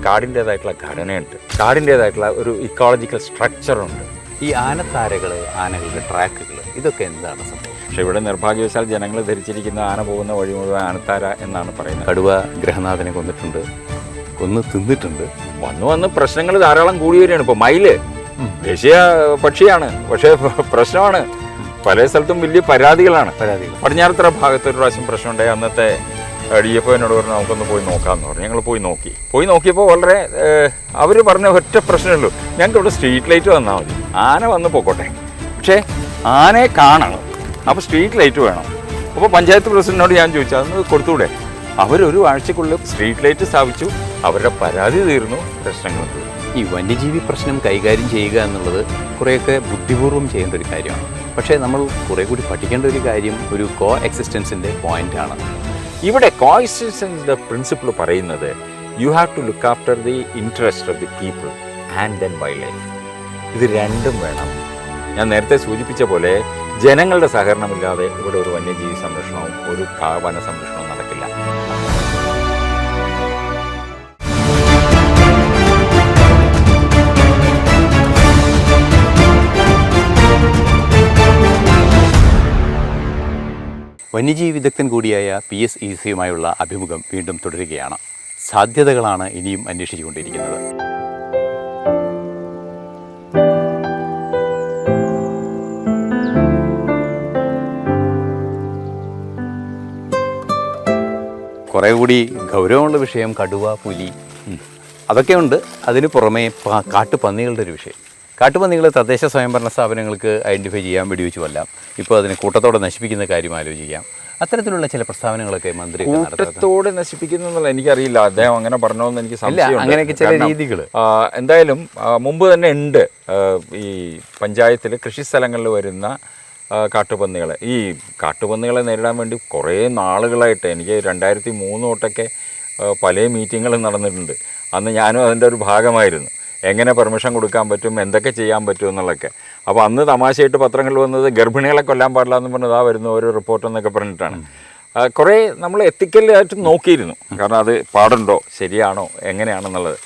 കാടിൻ്റേതായിട്ടുള്ള ഘടനയുണ്ട്, കാടിൻ്റേതായിട്ടുള്ള ഒരു ഇക്കോളജിക്കൽ സ്ട്രക്ചറുണ്ട്. ഈ ആനത്താരകൾ, ആനകളുടെ ട്രാക്കുകൾ, ഇതൊക്കെ എന്താണ് സംഭവം? പക്ഷേ ഇവിടെ നിർഭാഗ്യവശാൽ ജനങ്ങൾ ധരിച്ചിരിക്കുന്ന ആന പോകുന്ന വഴി മുഴുവൻ ആനത്താര എന്നാണ് പറയുന്നത്. കടുവ ഗൃഹനാഥനെ കൊന്നിട്ടുണ്ട്, കൊന്ന് തിന്നിട്ടുണ്ട്. വന്ന് പ്രശ്നങ്ങൾ ധാരാളം കൂടി വരികയാണ്. ഇപ്പോൾ മയില് ദേശീയ പക്ഷിയാണ്, പക്ഷേ പ്രശ്നമാണ്. പല സ്ഥലത്തും വലിയ പരാതികളാണ്. പടിഞ്ഞാറത്തറ ഭാഗത്ത് ഒരു പ്രാവശ്യം പ്രശ്നമുണ്ടായി. അന്നത്തെ DFO എന്നോട് പറഞ്ഞു നമുക്കൊന്ന് പോയി നോക്കാമെന്ന് പറഞ്ഞു. ഞങ്ങൾ പോയി നോക്കിയപ്പോൾ വളരെ അവർ പറഞ്ഞ ഒറ്റ പ്രശ്നമുള്ളൂ, ഞങ്ങൾക്ക് ഇവിടെ സ്ട്രീറ്റ് ലൈറ്റ് വന്നാൽ മതി, ആന വന്ന് പോയിക്കോട്ടെ, പക്ഷേ ആനയെ കാണണം, അപ്പോൾ സ്ട്രീറ്റ് ലൈറ്റ് വേണം. അപ്പോൾ പഞ്ചായത്ത് പ്രസിഡന്റിനോട് ഞാൻ ചോദിച്ചു അതൊന്ന് കൊടുത്തൂടെ. അവരൊരു ആഴ്ചക്കുള്ളിൽ സ്ട്രീറ്റ് ലൈറ്റ് സ്ഥാപിച്ചു, അവരുടെ പരാതി തീർന്നു, പ്രശ്നങ്ങൾ തീർന്നു. ഈ വന്യജീവി പ്രശ്നം കൈകാര്യം ചെയ്യുക എന്നുള്ളത് കുറേയൊക്കെ ബുദ്ധിപൂർവ്വം ചെയ്യേണ്ട ഒരു കാര്യമാണ്. പക്ഷേ നമ്മൾ കുറേ കൂടി പഠിക്കേണ്ട ഒരു കാര്യം ഒരു കോ എക്സിസ്റ്റൻസിൻ്റെ പോയിൻ്റാണ്. ഇവിടെ കോ എക്സിസ്റ്റൻസിൻ്റെ പ്രിൻസിപ്പിൾ പറയുന്നത് you have to look after the interest of the people and then wildlife. ഇത് രണ്ടും വേണം. ഞാൻ നേരത്തെ സൂചിപ്പിച്ച പോലെ ജനങ്ങളുടെ സഹകരണമില്ലാതെ ഇവിടെ ഒരു വന്യജീവി സംരക്ഷണവും ഒരു വന സംരക്ഷണവും നടക്കില്ല. വന്യജീവി വിദഗ്ധൻ കൂടിയായ PS ഈസയുമായുള്ള അഭിമുഖം വീണ്ടും തുടരുകയാണ്. സാധ്യതകളാണ് ഇനിയും അന്വേഷിച്ചുകൊണ്ടിരിക്കുന്നത്. കുറേ കൂടി ഗൗരവമുള്ള വിഷയം കടുവ, പുലി അതൊക്കെയുണ്ട്. അതിന് പുറമേ കാട്ടുപന്നികളുടെ ഒരു വിഷയം. കാട്ടുപന്നികൾ തദ്ദേശ സ്വയംഭരണ സ്ഥാപനങ്ങൾക്ക് ഐഡൻറ്റിഫൈ ചെയ്യാൻ, വെടിവെച്ച് കൊല്ലാം. ഇപ്പോൾ അതിനെ കൂട്ടത്തോടെ നശിപ്പിക്കുന്ന കാര്യം ആലോചിക്കാം. അത്തരത്തിലുള്ള ചില പ്രസ്താവനകളൊക്കെ മന്ത്രി കൂട്ടത്തോടെ നശിപ്പിക്കുന്നുള്ള എനിക്കറിയില്ല, അദ്ദേഹം അങ്ങനെ പറഞ്ഞോന്ന് എനിക്ക് സംശയമുണ്ട്. അങ്ങനെയൊക്കെ ചില രീതികൾ എന്തായാലും മുമ്പ് തന്നെ ഉണ്ട്. ഈ പഞ്ചായത്തിൽ കൃഷിസ്ഥലങ്ങളിൽ വരുന്ന കാട്ടുപന്നികളെ, ഈ കാട്ടുപന്നികളെ നേരിടാൻ വേണ്ടി കുറേ നാളുകളായിട്ട് എനിക്ക് 2003 തൊട്ടൊക്കെ പല മീറ്റിങ്ങുകളും നടന്നിട്ടുണ്ട്. അന്ന് ഞാനും അതിൻ്റെ ഒരു ഭാഗമായിരുന്നു. എങ്ങനെ പെർമിഷൻ കൊടുക്കാൻ പറ്റും, എന്തൊക്കെ ചെയ്യാൻ പറ്റും എന്നുള്ളതൊക്കെ. അപ്പോൾ അന്ന് തമാശയായിട്ട് പത്രങ്ങളിൽ വന്നത് ഗർഭിണികളെ കൊല്ലാൻ പാടില്ല എന്ന് പറഞ്ഞതാ വരുന്ന ഒരു റിപ്പോർട്ടെന്നൊക്കെ പറഞ്ഞിട്ടാണ്. കുറേ നമ്മൾ എത്തിക്കലായിട്ട് നോക്കിയിരുന്നു, കാരണം അത് പാടുണ്ടോ, ശരിയാണോ, എങ്ങനെയാണെന്നുള്ളത്.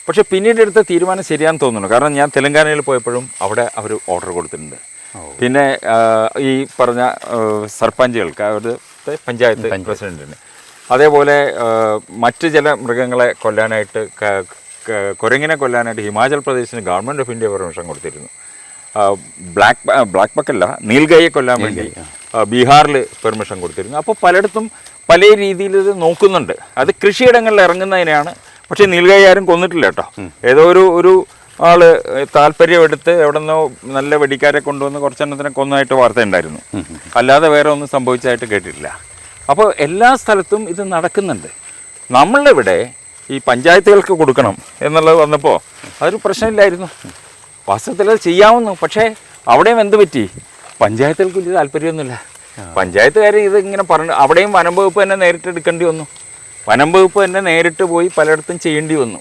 പക്ഷേ പിന്നീട് എടുത്ത തീരുമാനം ശരിയാണെന്ന് തോന്നുന്നു. കാരണം ഞാൻ തെലങ്കാനയിൽ പോയപ്പോഴും അവിടെ അവർ ഓർഡർ കൊടുത്തിട്ടുണ്ട്. പിന്നെ ഈ പറഞ്ഞ സർപഞ്ചുകൾക്ക്, അവിടുത്തെ പഞ്ചായത്ത് പ്രസിഡന്റിന്, അതേപോലെ മറ്റ് ചില മൃഗങ്ങളെ കൊല്ലാനായിട്ട്, കുരങ്ങിനെ കൊല്ലാനായിട്ട് ഹിമാചൽ പ്രദേശിന് ഗവൺമെൻറ് ഓഫ് ഇന്ത്യ പെർമിഷൻ കൊടുത്തിരുന്നു. ബ്ലാക്ക് ബക്കല്ല, നീൽഗായെ കൊല്ലാൻ വേണ്ടി ബീഹാറിൽ പെർമിഷൻ കൊടുത്തിരുന്നു. അപ്പോൾ പലയിടത്തും പല രീതിയിൽ ഇത് നോക്കുന്നുണ്ട്. അത് കൃഷിയിടങ്ങളിൽ ഇറങ്ങുന്നതിനെയാണ്. പക്ഷേ നീൽഗായി ആരും കൊന്നിട്ടില്ല കേട്ടോ. ഏതോ ഒരു ആൾ താല്പര്യമെടുത്ത് എവിടെ നിന്നോ നല്ല വെടിക്കാരെ കൊണ്ടുവന്ന് കുറച്ചെണ്ണത്തിനെ കൊന്നതായിട്ട് വാർത്ത ഉണ്ടായിരുന്നു. അല്ലാതെ വേറെ ഒന്നും സംഭവിച്ചതായിട്ട് കേട്ടിട്ടില്ല. അപ്പോൾ എല്ലാ സ്ഥലത്തും ഇത് നടക്കുന്നുണ്ട്. നമ്മളിവിടെ ഈ പഞ്ചായത്തുകൾക്ക് കൊടുക്കണം എന്നുള്ളത് വന്നപ്പോൾ അതൊരു പ്രശ്നമില്ലായിരുന്നു. വാസ്തവത്തിൽ അത് ചെയ്യാവുന്നു. പക്ഷേ അവിടെയും എന്ത് പറ്റി, പഞ്ചായത്തുകൾക്ക് വലിയ താല്പര്യമൊന്നുമില്ല. പഞ്ചായത്തുകാർ ഇത് ഇങ്ങനെ പറഞ്ഞു. അവിടെയും വനം വകുപ്പ് തന്നെ നേരിട്ട് എടുക്കേണ്ടി വന്നു. വനം വകുപ്പ് തന്നെ നേരിട്ട് പോയി പലയിടത്തും ചെയ്യേണ്ടി വന്നു.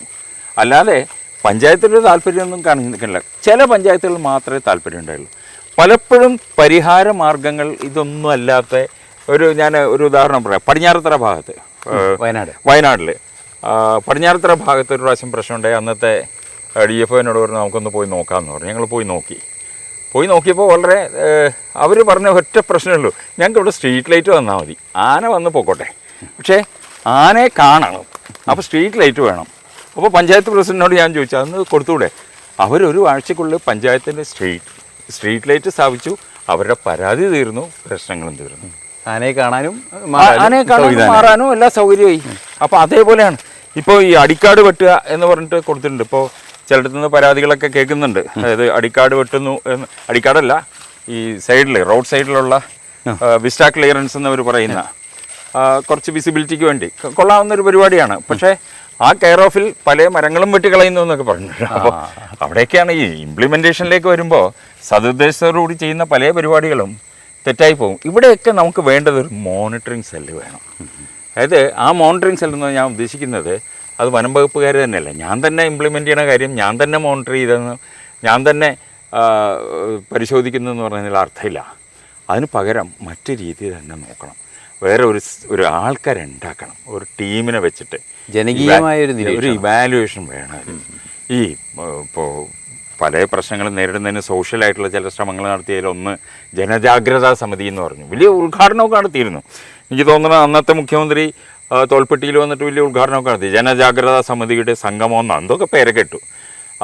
അല്ലാതെ പഞ്ചായത്തിൻ്റെ താല്പര്യമൊന്നും കാണിക്കുന്നില്ല. ചില പഞ്ചായത്തുകൾ മാത്രമേ താല്പര്യം ഉണ്ടായുള്ളൂ. പലപ്പോഴും പരിഹാര മാർഗങ്ങൾ ഇതൊന്നും അല്ലാത്ത ഞാൻ ഒരു ഉദാഹരണം പറയാം. പടിഞ്ഞാറത്തറ ഭാഗത്ത്, വയനാട്ടിൽ പടിഞ്ഞാറത്തറ ഭാഗത്ത് ഒരു പ്രാവശ്യം പ്രശ്നമുണ്ടായി. അന്നത്തെ DFO എന്നോട് പറഞ്ഞു നമുക്കൊന്ന് പോയി നോക്കാമെന്ന് പറഞ്ഞു. ഞങ്ങൾ പോയി നോക്കിയപ്പോൾ വളരെ അവർ പറഞ്ഞ ഒറ്റ പ്രശ്നമുള്ളൂ, ഞങ്ങൾക്ക് ഇവിടെ സ്ട്രീറ്റ് ലൈറ്റ് വന്നാൽ മതി, ആന വന്ന് പോയിക്കോട്ടെ, പക്ഷേ ആനയെ കാണണം, അപ്പോൾ സ്ട്രീറ്റ് ലൈറ്റ് വേണം. അപ്പോൾ പഞ്ചായത്ത് പ്രസിഡന്റിനോട് ഞാൻ ചോദിച്ചു അതൊന്ന് കൊടുത്തൂടെ. അവരൊരു ആഴ്ചക്കുള്ളിൽ പഞ്ചായത്തിൻ്റെ സ്ട്രീറ്റ് ലൈറ്റ് സ്ഥാപിച്ചു, അവരുടെ പരാതി തീർന്നു, പ്രശ്നങ്ങളും തീർന്നു. ആനയെ കാണാനും മാറാനും എല്ലാ സൗകര്യമായി. അപ്പോൾ അതേപോലെയാണ് ഇപ്പോൾ ഈ അടിക്കാട് വെട്ടുക എന്ന് പറഞ്ഞിട്ട് കൊടുത്തിട്ടുണ്ട്. ഇപ്പോൾ ചിലയിടത്തു നിന്ന് പരാതികളൊക്കെ കേൾക്കുന്നുണ്ട്. അതായത് അടിക്കാട് വെട്ടുന്നു എന്ന്, അടിക്കാടല്ല, ഈ സൈഡിൽ റോഡ് സൈഡിലുള്ള വിസ്റ്റ ക്ലിയറൻസ് എന്നവർ പറയുന്ന കുറച്ച് വിസിബിലിറ്റിക്ക് വേണ്ടി കൊള്ളാവുന്നൊരു പരിപാടിയാണ്. പക്ഷേ ആ കെയർ ഓഫിൽ പല മരങ്ങളും വെട്ടിക്കളയുന്നു എന്നൊക്കെ പറഞ്ഞിട്ടുണ്ട്. അപ്പോൾ അവിടെയൊക്കെയാണ് ഈ ഇംപ്ലിമെൻറ്റേഷനിലേക്ക് വരുമ്പോൾ സതുദ്ദേശത്തോടുകൂടി ചെയ്യുന്ന പല പരിപാടികളും തെറ്റായി പോകും. ഇവിടെയൊക്കെ നമുക്ക് വേണ്ടത് ഒരു മോണിറ്ററിങ് സെല്ല് വേണം. അതായത് ആ മോണിറ്ററിങ് സെല്ലെന്ന് ഞാൻ ഉദ്ദേശിക്കുന്നത് അത് വനം വകുപ്പുകാർ തന്നെയല്ല, ഞാൻ തന്നെ ഇംപ്ലിമെൻ്റ് ചെയ്യുന്ന കാര്യം ഞാൻ തന്നെ മോണിറ്റർ ചെയ്തെന്ന് ഞാൻ തന്നെ പരിശോധിക്കുന്നു എന്ന് പറഞ്ഞതിൽ അർത്ഥമില്ല. അതിന് പകരം മറ്റു രീതി തന്നെ നോക്കണം. വേറെ ഒരു ആൾക്കാരെ ഉണ്ടാക്കണം, ഒരു ടീമിനെ വെച്ചിട്ട് ജനകീയമായൊരു ഒരു ഇവാലുവേഷൻ വേണം. ഈ ഇപ്പോൾ പല പ്രശ്നങ്ങളും നേരിടുന്നതിന് സോഷ്യലായിട്ടുള്ള ചില ശ്രമങ്ങൾ നടത്തിയതിലൊന്ന് ജനജാഗ്രതാ സമിതി എന്ന് പറഞ്ഞു. വലിയ ഉദ്ഘാടനമൊക്കെ നടത്തിയിരുന്നു. എനിക്ക് തോന്നുന്നത് അന്നത്തെ മുഖ്യമന്ത്രി തോൽപ്പെട്ടിയിൽ വന്നിട്ട് വലിയ ഉദ്ഘാടനമൊക്കെ നടത്തി. ജനജാഗ്രതാ സമിതിയുടെ സംഗമം എന്ന് എന്തൊക്കെ പേരൊക്കെ ഇട്ടു.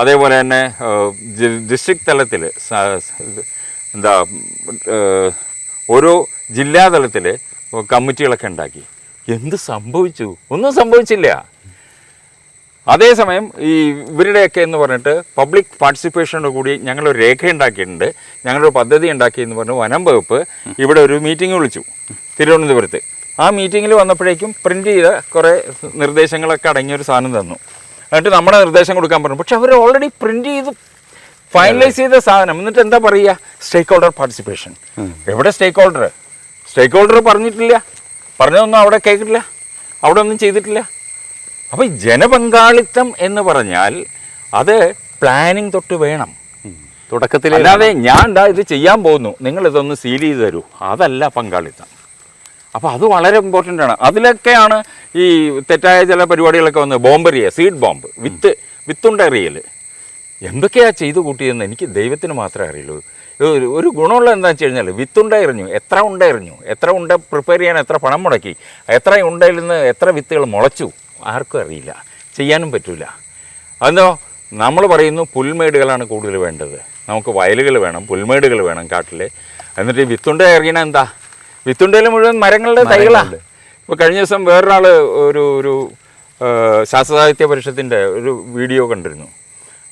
അതേപോലെ തന്നെ ഡിസ്ട്രിക്ട് തലത്തിൽ എന്താ ഓരോ ജില്ലാ തലത്തിൽ കമ്മിറ്റികളൊക്കെ ഉണ്ടാക്കി. എന്ത് സംഭവിച്ചു? ഒന്നും സംഭവിച്ചില്ല. അതേസമയം ഈ ഇവരുടെയൊക്കെ എന്ന് പറഞ്ഞിട്ട് പബ്ലിക് പാർട്ടിസിപ്പേഷനോട് കൂടി ഞങ്ങളൊരു രേഖ ഉണ്ടാക്കിയിട്ടുണ്ട്, ഞങ്ങളൊരു പദ്ധതി ഉണ്ടാക്കിയെന്ന് പറഞ്ഞ് വനം വകുപ്പ് ഇവിടെ ഒരു മീറ്റിംഗ് വിളിച്ചു തിരുവനന്തപുരത്ത്. ആ മീറ്റിങ്ങിൽ വന്നപ്പോഴേക്കും പ്രിൻ്റ് ചെയ്ത കുറേ നിർദ്ദേശങ്ങളൊക്കെ അടങ്ങിയൊരു സാധനം തന്നു. എന്നിട്ട് നമ്മുടെ നിർദ്ദേശം കൊടുക്കാൻ പറഞ്ഞു. പക്ഷെ അവർ ഓൾറെഡി പ്രിൻ്റ് ചെയ്ത് ഫൈനലൈസ് ചെയ്ത സാധനം. എന്നിട്ട് എന്താ പറയുക? സ്റ്റേക്ക് ഹോൾഡർ പാർട്ടിസിപ്പേഷൻ. എവിടെ സ്റ്റേക്ക് ഹോൾഡർ? സ്റ്റേക്ക് ഹോൾഡർ പറഞ്ഞിട്ടില്ല, പറഞ്ഞതൊന്നും അവിടെ കേൾക്കില്ല, അവിടെ ഒന്നും ചെയ്തിട്ടില്ല. അപ്പോൾ ഈ ജനപങ്കാളിത്തം എന്ന് പറഞ്ഞാൽ അത് പ്ലാനിങ് തൊട്ട് വേണം തുടക്കത്തിൽ. അല്ലാതെ ഞാൻ ഇത് ചെയ്യാൻ പോകുന്നു, നിങ്ങളിതൊന്ന് സീൽ ചെയ്ത് തരൂ, അതല്ല പങ്കാളിത്തം. അപ്പോൾ അത് വളരെ ഇമ്പോർട്ടൻ്റ് ആണ്. അതിലൊക്കെയാണ് ഈ തെറ്റായ ചില പരിപാടികളൊക്കെ വന്നത്. ബോംബെറിയ, സീഡ് ബോംബ്, വിത്തുണ്ടെറിയൽ, എന്തൊക്കെയാണ് ചെയ്തു കൂട്ടിയതെന്ന് എനിക്ക് ദൈവത്തിന് മാത്രമേ അറിയുള്ളൂ. ഒരു ഗുണമുള്ള എന്താണെന്ന് വെച്ച് കഴിഞ്ഞാൽ വിത്തുണ്ടെറിഞ്ഞു, എത്ര ഉണ്ട പ്രിപ്പയർ ചെയ്യാൻ എത്ര പണം മുടക്കി, എത്ര ഉണ്ടയിൽ നിന്ന് എത്ര വിത്തുകൾ മുളച്ചു, ആർക്കും അറിയില്ല, ചെയ്യാനും പറ്റില്ല. അതോ നമ്മൾ പറയുന്നു പുൽമേടുകളാണ് കൂടുതൽ വേണ്ടത്, നമുക്ക് വയലുകൾ വേണം, പുൽമേടുകൾ വേണം കാട്ടിൽ. എന്നിട്ട് ഈ വിത്തുണ്ട എറിയണ എന്താ? വിത്തുണ്ടയിൽ മുഴുവൻ മരങ്ങളുടെ തൈകളാണ്. ഇപ്പോൾ കഴിഞ്ഞ ദിവസം വേറൊരാൾ ഒരു ശാസ്ത്രസാഹിത്യ പരിഷത്തിൻ്റെ ഒരു വീഡിയോ കണ്ടിരുന്നു.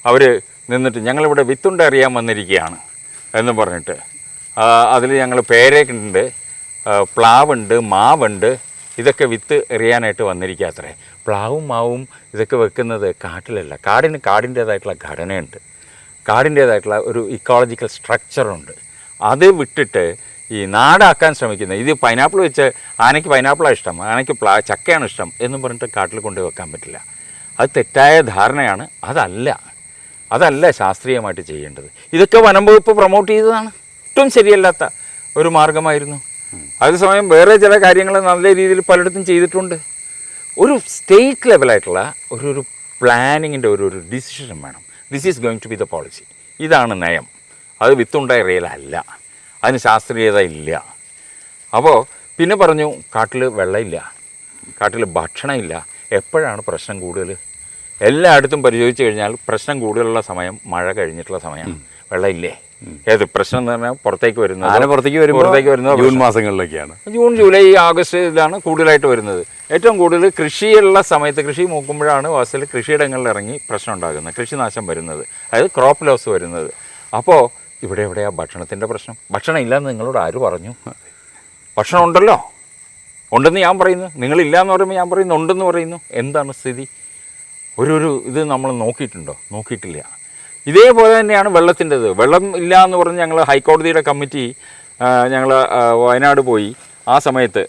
അവർ നിന്നിട്ട് ഞങ്ങളിവിടെ വിത്തുണ്ട എറിയാൻ വന്നിരിക്കുകയാണ് എന്ന് പറഞ്ഞിട്ട് അതിൽ ഞങ്ങൾ പേരയൊക്കെ ഉണ്ട്, പ്ലാവുണ്ട്, മാവുണ്ട്, ഇതൊക്കെ വിത്ത് എറിയാനായിട്ട് വന്നിരിക്കാത്രേ. പ്ലാവും മാവും ഇതൊക്കെ വെക്കുന്നത് കാട്ടിലല്ല. കാടിൻ്റേതായിട്ടുള്ള ഘടനയുണ്ട്, കാടിൻ്റേതായിട്ടുള്ള ഒരു ഇക്കോളജിക്കൽ സ്ട്രക്ചറുണ്ട്. അത് വിട്ടിട്ട് ഈ നാടാക്കാൻ ശ്രമിക്കുന്നത്, ഇത് പൈനാപ്പിൾ വെച്ച് ആനയ്ക്ക് പൈനാപ്പിളാണ് ഇഷ്ടം, ആനയ്ക്ക് ചക്കയാണ് ഇഷ്ടം എന്നും പറഞ്ഞിട്ട് കാട്ടിൽ കൊണ്ട് വെക്കാൻ പറ്റില്ല. അത് തെറ്റായ ധാരണയാണ്. അതല്ല ശാസ്ത്രീയമായിട്ട് ചെയ്യേണ്ടത്. ഇതൊക്കെ വനം വകുപ്പ് പ്രൊമോട്ട് ചെയ്തതാണ്. ഒട്ടും ശരിയല്ലാത്ത ഒരു മാർഗമായിരുന്നു. അതേസമയം വേറെ ചില കാര്യങ്ങൾ നല്ല രീതിയിൽ പലയിടത്തും ചെയ്തിട്ടുണ്ട്. ഒരു സ്റ്റേറ്റ് ലെവലായിട്ടുള്ള ഒരു പ്ലാനിങ്ങിൻ്റെ ഒരു ഡിസിഷൻ വേണം. This is going to be the policy, ഇതാണ് നയം. അത് വിത്തുണ്ടായ റിയലല്ല, അതിന് ശാസ്ത്രീയത ഇല്ല. അപ്പോൾ പിന്നെ പറഞ്ഞു കാട്ടിൽ വെള്ളമില്ല, കാട്ടിൽ ഭക്ഷണമില്ല. എപ്പോഴാണ് പ്രശ്നം കൂടുതൽ? എല്ലായിടത്തും പരിശോധിച്ച് കഴിഞ്ഞാൽ പ്രശ്നം കൂടുതലുള്ള സമയം മഴ കഴിഞ്ഞിട്ടുള്ള സമയമാണ്. വെള്ളമില്ലേ? ഏത് പ്രശ്നം എന്ന് പറഞ്ഞാൽ പുറത്തേക്ക് വരുന്നത് ജൂൺ മാസങ്ങളിലൊക്കെയാണ്. ജൂൺ, ജൂലൈ, ആഗസ്റ്റിലാണ് കൂടുതലായിട്ട് വരുന്നത്. ഏറ്റവും കൂടുതൽ കൃഷിയുള്ള സമയത്ത്, കൃഷി നോക്കുമ്പോഴാണ് വാസ്തവത്തിൽ കൃഷിയിടങ്ങളിൽ ഇറങ്ങി പ്രശ്നം ഉണ്ടാകുന്നത്, കൃഷിനാശം വരുന്നത്, അതായത് ക്രോപ്പ് ലോസ് വരുന്നത്. അപ്പോൾ എവിടെയാണ് ഭക്ഷണത്തിൻ്റെ പ്രശ്നം? ഭക്ഷണം ഇല്ലയെന്ന് നിങ്ങളോട് ആര് പറഞ്ഞു? ഭക്ഷണം ഉണ്ടല്ലോ, ഉണ്ടെന്ന് ഞാൻ പറയുന്നു, നിങ്ങളില്ല എന്ന് പറയുമ്പോൾ ഞാൻ പറയുന്നു ഉണ്ടെന്ന് പറയുന്നു. എന്താണ് സ്ഥിതി? ഇത് നമ്മൾ നോക്കിയിട്ടുണ്ടോ? നോക്കിയിട്ടില്ല. ഇതേപോലെ തന്നെയാണ് വെള്ളത്തിൻ്റെത്. വെള്ളം ഇല്ല എന്ന് പറഞ്ഞ് ഞങ്ങൾ ഹൈക്കോടതിയുടെ കമ്മിറ്റി ഞങ്ങൾ വയനാട് പോയി. ആ സമയത്ത്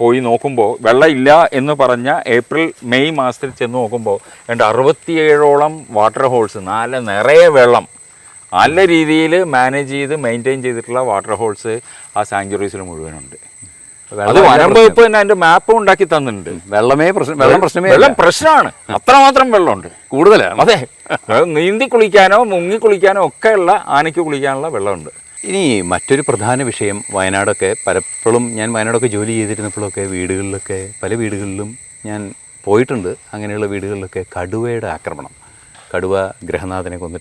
പോയി നോക്കുമ്പോൾ വെള്ളം ഇല്ല എന്ന് പറഞ്ഞ ഏപ്രിൽ മെയ് മാസത്തിൽ ചെന്ന് നോക്കുമ്പോൾ 67ഓളം വാട്ടർ ഹോൾസ്, നിറയെ വെള്ളം, നല്ല രീതിയിൽ മാനേജ് ചെയ്ത് മെയിൻറ്റെയിൻ ചെയ്തിട്ടുള്ള വാട്ടർ ഹോൾസ് ആ സാങ്ച്വറീസിൽ മുഴുവനുണ്ട്. അത് വനം വകുപ്പ് തന്നെ അതിൻ്റെ മാപ്പും ഉണ്ടാക്കി തന്നിട്ടുണ്ട്. വെള്ളം പ്രശ്നമാണ്, അത്രമാത്രം വെള്ളമുണ്ട്, കൂടുതലാണ്. അതെ, നീന്തി കുളിക്കാനോ മുങ്ങി കുളിക്കാനോ ഒക്കെയുള്ള, ആനയ്ക്ക് കുളിക്കാനുള്ള വെള്ളമുണ്ട്. ഇനി മറ്റൊരു പ്രധാന വിഷയം, വയനാടൊക്കെ പലപ്പോഴും ഞാൻ വയനാടൊക്കെ ജോലി ചെയ്തിരുന്നപ്പോഴൊക്കെ വീടുകളിലൊക്കെ പല വീടുകളിലും ഞാൻ പോയിട്ടുണ്ട്. അങ്ങനെയുള്ള വീടുകളിലൊക്കെ കടുവയുടെ ആക്രമണം, കടുവ ഗൃഹനാഥനെ കൊന്ന്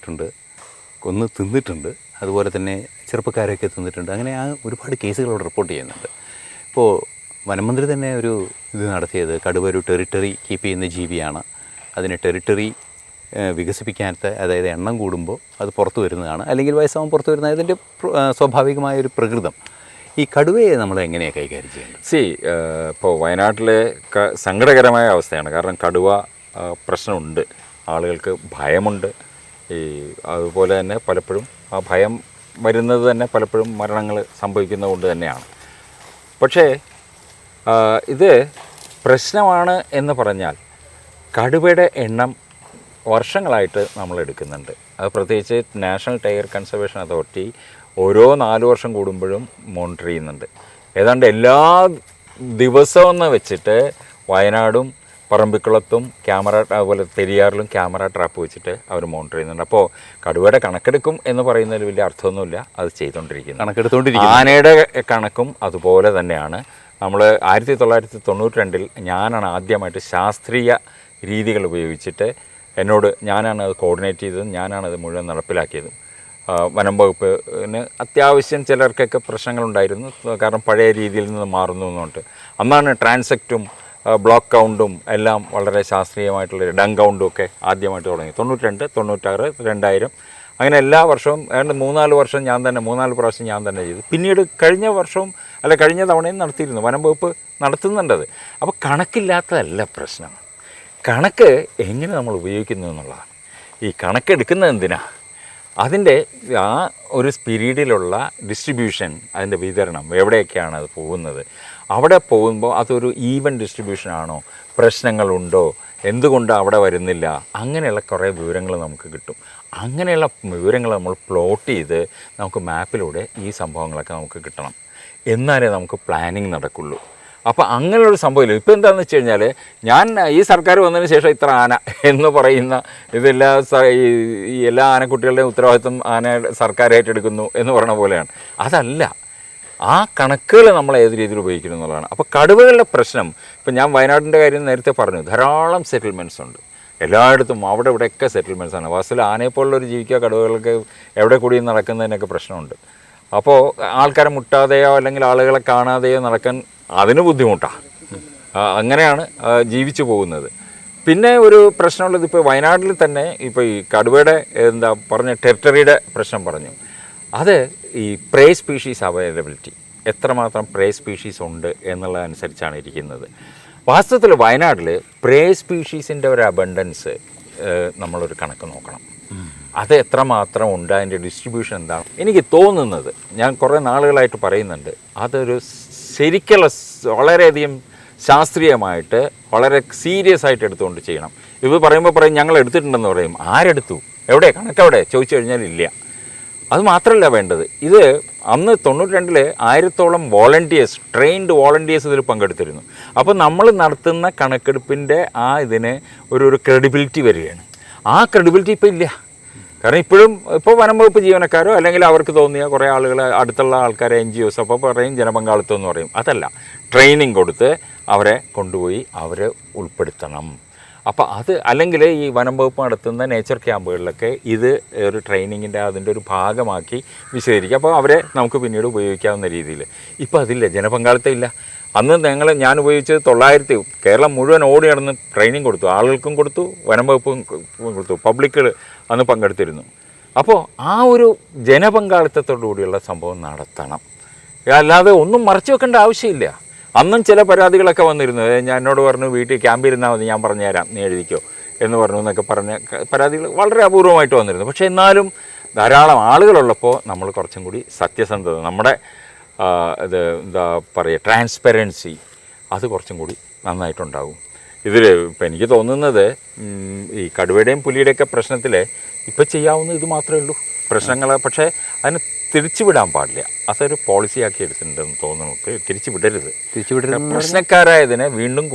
തിന്നിട്ടുണ്ട്. അതുപോലെ തന്നെ ചെറുപ്പക്കാരെയൊക്കെ തിന്നിട്ടുണ്ട്. അങ്ങനെ ഒരുപാട് കേസുകൾ അവിടെ റിപ്പോർട്ട് ചെയ്യുന്നുണ്ട്. ഇപ്പോൾ വനമന്ത്രി തന്നെ ഒരു ഇത് നടത്തിയത്, കടുവ ഒരു ടെറിട്ടറി കീപ്പ് ചെയ്യുന്ന ജീവിയാണ്, അതിന് ടെറിട്ടറി വികസിപ്പിക്കാത്ത, അതായത് എണ്ണം കൂടുമ്പോൾ അത് പുറത്തു വരുന്നതാണ്, അല്ലെങ്കിൽ വയസ്സാവും പുറത്തു വരുന്നത്, അതിൻ്റെ സ്വാഭാവികമായൊരു പ്രകൃതം. ഈ കടുവയെ നമ്മൾ എങ്ങനെയാണ് കൈകാര്യം ചെയ്യേണ്ടത്? ഇപ്പോൾ വയനാട്ടിലെ സങ്കടകരമായ അവസ്ഥയാണ്. കാരണം കടുവ പ്രശ്നമുണ്ട്, ആളുകൾക്ക് ഭയമുണ്ട്. അതുപോലെ തന്നെ പലപ്പോഴും ആ ഭയം വരുന്നത് തന്നെ പലപ്പോഴും മരണങ്ങൾ സംഭവിക്കുന്നത് കൊണ്ട് തന്നെയാണ്. പക്ഷേ ഇത് പ്രശ്നമാണ് എന്ന് പറഞ്ഞാൽ കടുവയുടെ എണ്ണം വർഷങ്ങളായിട്ട് നമ്മൾ എടുക്കുന്നുണ്ട്. അത് പ്രത്യേകിച്ച് നാഷണൽ ടൈഗർ കൺസർവേഷൻ അതോറിറ്റി ഓരോ 4 വർഷം കൂടുമ്പോഴും മോണിറ്റർ ചെയ്യുന്നുണ്ട്. ഏതാണ്ട് എല്ലാ ദിവസമെന്ന് വെച്ചിട്ട് വയനാടും പറമ്പിക്കുളത്തും അതുപോലെ പെരിയാറിലും ക്യാമറ ട്രാപ്പ് വെച്ചിട്ട് അവർ മോണിറ്റർ ചെയ്യുന്നുണ്ട്. അപ്പോൾ കടുവയുടെ കണക്കെടുക്കും എന്ന് പറയുന്നതിൽ വലിയ അർത്ഥമൊന്നുമില്ല, അത് ചെയ്തുകൊണ്ടിരിക്കുന്നു. കണക്കെടുത്തുകൊണ്ടിരിക്കുന്നു. ആനയുടെ കണക്കും അതുപോലെ തന്നെയാണ്. നമ്മൾ 1992 ഞാനാണ് ആദ്യമായിട്ട് ശാസ്ത്രീയ രീതികൾ ഉപയോഗിച്ചിട്ട് ഞാനാണ് അത് കോർഡിനേറ്റ് ചെയ്തതും ഞാനാണത് മുഴുവൻ നടപ്പിലാക്കിയതും. വനം വകുപ്പിന് അത്യാവശ്യം ചിലർക്കൊക്കെ പ്രശ്നങ്ങളുണ്ടായിരുന്നു, കാരണം പഴയ രീതിയിൽ നിന്ന് മാറുന്നു എന്നുകൊണ്ട്. അന്നാണ് ട്രാൻസെക്റ്റും ബ്ലോക്ക് കൗണ്ടും എല്ലാം വളരെ ശാസ്ത്രീയമായിട്ടുള്ള ഡങ് കൗണ്ടും ഒക്കെ ആദ്യമായിട്ട് തുടങ്ങി. 92, 96, 2000 അങ്ങനെ എല്ലാ വർഷവും 3-4 വർഷം 3-4 പ്രാവശ്യം ഞാൻ തന്നെ ചെയ്തു. പിന്നീട് കഴിഞ്ഞ തവണയും നടത്തിയിരുന്നു, വനം വകുപ്പ് നടത്തുന്നുണ്ടത്. അപ്പോൾ കണക്കില്ലാത്തതല്ല പ്രശ്നം, കണക്ക് എങ്ങനെ നമ്മൾ ഉപയോഗിക്കുന്നു എന്നുള്ളതാണ്. ഈ കണക്കെടുക്കുന്നത് എന്തിനാ? അതിൻ്റെ ആ ഒരു പീരീഡിലുള്ള ഡിസ്ട്രിബ്യൂഷൻ, അതിൻ്റെ വിതരണം, എവിടെയൊക്കെയാണ് അത് പോകുന്നത്, അവിടെ പോകുമ്പോൾ അതൊരു ഈവൻ ഡിസ്ട്രിബ്യൂഷൻ ആണോ, പ്രശ്നങ്ങളുണ്ടോ, എന്തുകൊണ്ട് അവിടെ വരുന്നില്ല, അങ്ങനെയുള്ള കുറേ വിവരങ്ങൾ നമുക്ക് കിട്ടും. അങ്ങനെയുള്ള വിവരങ്ങൾ നമ്മൾ പ്ലോട്ട് ചെയ്ത് നമുക്ക് മാപ്പിലൂടെ ഈ സംഭവങ്ങളൊക്കെ നമുക്ക് കിട്ടണം, എന്നാലേ നമുക്ക് പ്ലാനിങ് നടക്കുള്ളൂ. അപ്പോൾ അങ്ങനെയുള്ളൊരു സംഭവമില്ല. ഇപ്പോൾ എന്താണെന്ന് വെച്ച് കഴിഞ്ഞാൽ, ഈ സർക്കാർ വന്നതിന് ശേഷം ഇത്ര ആന എന്ന് പറയുന്ന ഈ എല്ലാ ആനക്കുട്ടികളുടെയും ഉത്തരവാദിത്വം സർക്കാർ ഏറ്റെടുക്കുന്നു എന്ന് പറയുന്ന പോലെയാണ്. അതല്ല, ആ കണക്കുകൾ നമ്മൾ ഏത് രീതിയിൽ ഉപയോഗിക്കുന്നു എന്നുള്ളതാണ്. അപ്പോൾ കടുവകളുടെ പ്രശ്നം, ഇപ്പം ഞാൻ വയനാടിൻ്റെ കാര്യം നേരത്തെ പറഞ്ഞു, ധാരാളം സെറ്റിൽമെൻറ്റ്സ് ഉണ്ട് എല്ലായിടത്തും, അവിടെ ഇവിടെയൊക്കെ സെറ്റിൽമെൻറ്റ്സാണ്. വാസ്തവത്തിൽ ആനയെപ്പോലുള്ളൊരു ജീവിക്കുക കടുവകൾക്ക് എവിടെ കൂടി നടക്കുന്നതിനൊക്കെ പ്രശ്നമുണ്ട്. അപ്പോൾ ആൾക്കാരെ മുട്ടാതെയോ അല്ലെങ്കിൽ ആളുകളെ കാണാതെയോ നടക്കാൻ അതിന് ബുദ്ധിമുട്ടാണ്. അങ്ങനെയാണ് ജീവിച്ചു പോകുന്നത്. പിന്നെ ഒരു പ്രശ്നമുള്ളത്, ഇപ്പോൾ വയനാട്ടിൽ തന്നെ ഇപ്പോൾ ഈ കടുവയുടെ ടെറിട്ടറിയുടെ പ്രശ്നം പറഞ്ഞു. അത് ഈ പ്രേ സ്പീഷീസ് അവൈലബിലിറ്റി, എത്രമാത്രം പ്രേ സ്പീഷീസ് ഉണ്ട് എന്നുള്ളതനുസരിച്ചാണ് ഇരിക്കുന്നത്. വാസ്തവത്തിൽ വയനാട്ടിൽ പ്രേ സ്പീഷീസിൻ്റെ ഒരു അബണ്ടൻസ് നമ്മളൊരു കണക്ക് നോക്കണം. അത് എത്രമാത്രം ഉണ്ട്, അതിൻ്റെ ഡിസ്ട്രിബ്യൂഷൻ എന്താണ്. എനിക്ക് തോന്നുന്നത്, ഞാൻ കുറേ നാളുകളായിട്ട് പറയുന്നുണ്ട്, അതൊരു ശരിക്കുള്ള വളരെയധികം ശാസ്ത്രീയമായിട്ട് വളരെ സീരിയസ് ആയിട്ട് എടുത്തുകൊണ്ട് ചെയ്യണം. ഇത് പറയുമ്പോൾ പറയും ഞങ്ങൾ എടുത്തിട്ടുണ്ടെന്ന് പറയും. ആരെടുത്തു, എവിടെ, കണക്കെവിടെ ചോദിച്ചു കഴിഞ്ഞാൽ ഇല്ല. അത് മാത്രമല്ല വേണ്ടത്, ഇത് അന്ന് 92 1000-ഓളം വോളണ്ടിയേഴ്സ്, ട്രെയിൻഡ് വോളണ്ടിയേഴ്സ് ഇതിൽ പങ്കെടുത്തിരുന്നു. അപ്പോൾ നമ്മൾ നടത്തുന്ന കണക്കെടുപ്പിൻ്റെ ഇതിന് ഒരു ക്രെഡിബിലിറ്റി വരികയാണ്. ആ ക്രെഡിബിലിറ്റി ഇപ്പോൾ ഇല്ല. കാരണം ഇപ്പോൾ വനം വകുപ്പ് ജീവനക്കാരോ അല്ലെങ്കിൽ അവർക്ക് തോന്നിയ കുറേ ആളുകൾ, അടുത്തുള്ള ആൾക്കാരെ NGOs അപ്പോൾ പറയും ജനപങ്കാളിത്തം എന്ന് പറയും. അതല്ല, ട്രെയിനിങ് കൊടുത്ത് അവരെ കൊണ്ടുപോയി അവരെ ഉൾപ്പെടുത്തണം. അപ്പോൾ അല്ലെങ്കിൽ ഈ വനം വകുപ്പ് നടത്തുന്ന നേച്ചർ ക്യാമ്പുകളിലൊക്കെ ഇത് ഒരു ട്രെയിനിങ്ങിൻ്റെ അതിൻ്റെ ഒരു ഭാഗമാക്കി വിശദീകരിക്കുക. അപ്പോൾ അവരെ നമുക്ക് പിന്നീട് ഉപയോഗിക്കാവുന്ന രീതിയിൽ. ഇപ്പോൾ അതില്ല, ജനപങ്കാളിത്തം ഇല്ല. അന്ന് ഞാൻ ഉപയോഗിച്ചത് 900, കേരളം മുഴുവൻ ഓടി നടന്ന് ട്രെയിനിങ് കൊടുത്തു, ആളുകൾക്കും കൊടുത്തു, വനം വകുപ്പും കൊടുത്തു, പബ്ലിക്കുകൾ അന്ന് പങ്കെടുത്തിരുന്നു. അപ്പോൾ ആ ഒരു ജനപങ്കാളിത്തത്തോടു കൂടിയുള്ള സംഭവം നടത്തണം, അല്ലാതെ ഒന്നും മറച്ചു വെക്കേണ്ട ആവശ്യമില്ല. അന്നും ചില പരാതികളൊക്കെ വന്നിരുന്നു. എന്നോട് പറഞ്ഞു വീട്ടിൽ ക്യാമ്പിരുന്നാൽ മതി, ഞാൻ പറഞ്ഞുതരാം, നീ എഴുതിക്കോ എന്ന് പറഞ്ഞു എന്നൊക്കെ പറഞ്ഞ പരാതികൾ വളരെ അപൂർവമായിട്ട് വന്നിരുന്നു. പക്ഷേ എന്നാലും ധാരാളം ആളുകളുള്ളപ്പോൾ നമ്മൾ കുറച്ചും കൂടി സത്യസന്ധത, നമ്മുടെ ട്രാൻസ്പെറൻസി, അത് കുറച്ചും കൂടി നന്നായിട്ടുണ്ടാകും. ഇതിൽ ഇപ്പം എനിക്ക് തോന്നുന്നത് ഈ കടുവയുടെയും പുലിയുടെയൊക്കെ പ്രശ്നത്തിൽ ഇപ്പം ചെയ്യാവുന്ന ഇത് മാത്രമേ ഉള്ളൂ പ്രശ്നങ്ങൾ. പക്ഷേ അതിന് തിരിച്ചുവിടാൻ പാടില്ല, അതൊരു പോളിസിയാക്കി എടുത്തിട്ടുണ്ടെന്ന് തോന്നുന്നു. തിരിച്ചുവിടരുത്. പ്രശ്നക്കാരായതിനെ വീണ്ടും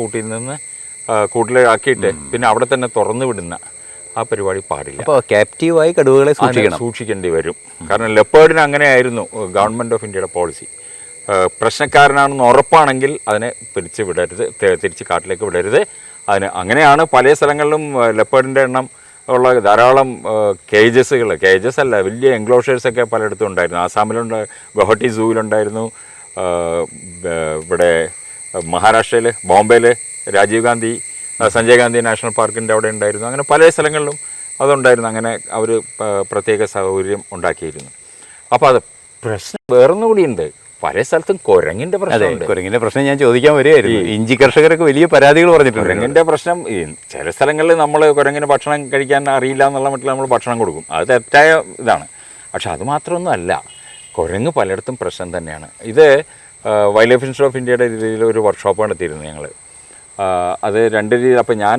കൂട്ടിലാക്കിയിട്ട് പിന്നെ അവിടെ തന്നെ തുറന്നു വിടുന്ന ആ പരിപാടി പാടില്ല. അപ്പോൾ ക്യാപ്റ്റീവായി കടുവകളെ സൂക്ഷിക്കേണ്ടി വരും. കാരണം ലെപ്പേർഡിന് അങ്ങനെയായിരുന്നു ഗവൺമെൻറ് ഓഫ് ഇന്ത്യയുടെ പോളിസി. പ്രശ്നക്കാരനാണെന്ന് ഉറപ്പാണെങ്കിൽ അതിനെ തിരിച്ച് കാട്ടിലേക്ക് വിടരുത്. അങ്ങനെയാണ് പല സ്ഥലങ്ങളിലും ലെപ്പേർഡിൻ്റെ എണ്ണം ഉള്ള ധാരാളം കേജസ് അല്ല, വലിയ എൻക്ലോഷേഴ്സൊക്കെ പലയിടത്തും ഉണ്ടായിരുന്നു. ആസാമിലുണ്ട്, ഗുവാഹട്ടി സൂവിലുണ്ടായിരുന്നു, ഇവിടെ മഹാരാഷ്ട്രയിൽ ബോംബെയിൽ രാജീവ് ഗാന്ധി സഞ്ജയ് ഗാന്ധി നാഷണൽ പാർക്കിൻ്റെ അവിടെ ഉണ്ടായിരുന്നു. അങ്ങനെ പല സ്ഥലങ്ങളിലും അതുണ്ടായിരുന്നു. അങ്ങനെ അവർ പ്രത്യേക സൗകര്യം ഉണ്ടാക്കിയിരുന്നു. അപ്പോൾ അത് പ്രശ്നം വേറൊന്നും കൂടിയുണ്ട്, പല സ്ഥലത്തും കുരങ്ങിൻ്റെ പ്രശ്നമുണ്ട്. കുരങ്ങിൻ്റെ പ്രശ്നം ഞാൻ ചോദിക്കാൻ വരികയായിരുന്നു. ഇഞ്ചി കർഷകരൊക്കെ വലിയ പരാതികൾ പറഞ്ഞിട്ടുണ്ട്. കുരങ്ങിൻ്റെ പ്രശ്നം ചില സ്ഥലങ്ങളിൽ നമ്മൾ കുരങ്ങിന് ഭക്ഷണം കഴിക്കാൻ അറിയില്ല എന്നുള്ള മട്ടിൽ നമ്മൾ ഭക്ഷണം കൊടുക്കും, അത് തെറ്റായ ഇതാണ്. പക്ഷെ അത് മാത്രമൊന്നും അല്ല, കുരങ്ങ് പലയിടത്തും പ്രശ്നം തന്നെയാണ്. ഇത് വൈൽഡ് ലൈഫ് ഇൻസ്റ്റിറ്റ്യൂട്ട് ഓഫ് ഇന്ത്യയുടെ രീതിയിൽ ഒരു വർക്ക്ഷോപ്പ് നടത്തിയിരുന്നു ഞങ്ങൾ. അത് രണ്ട് രീതി. അപ്പോൾ ഞാൻ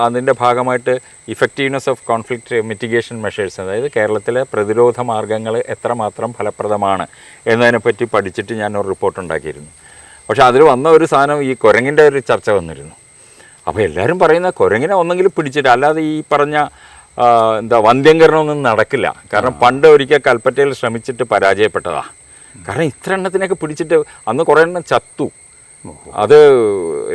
അതിൻ്റെ ഭാഗമായിട്ട് effectiveness of conflict mitigation measures, അതായത് കേരളത്തിലെ പ്രതിരോധ മാർഗ്ഗങ്ങൾ എത്രമാത്രം ഫലപ്രദമാണ് എന്നതിനെപ്പറ്റി പഠിച്ചിട്ട് ഞാനൊരു റിപ്പോർട്ട് ഉണ്ടാക്കിയിരുന്നു. പക്ഷെ അതിൽ വന്ന ഒരു സാധനം ഈ കുരങ്ങിൻ്റെ ഒരു ചർച്ച വന്നിരുന്നു. അപ്പോൾ എല്ലാവരും പറയുന്ന കുരങ്ങിനെ ഒന്നെങ്കിലും പിടിച്ചിട്ട്, അല്ലാതെ ഈ പറഞ്ഞ എന്താ വന്ധ്യംകരണമൊന്നും നടക്കില്ല. കാരണം പണ്ട് ഒരിക്കൽ കൽപ്പറ്റയിൽ ശ്രമിച്ചിട്ട് പരാജയപ്പെട്ടതാണ്. കാരണം ഇത്ര എണ്ണത്തിനൊക്കെ പിടിച്ചിട്ട് അന്ന് കുറേ എണ്ണം ചത്തു. അത്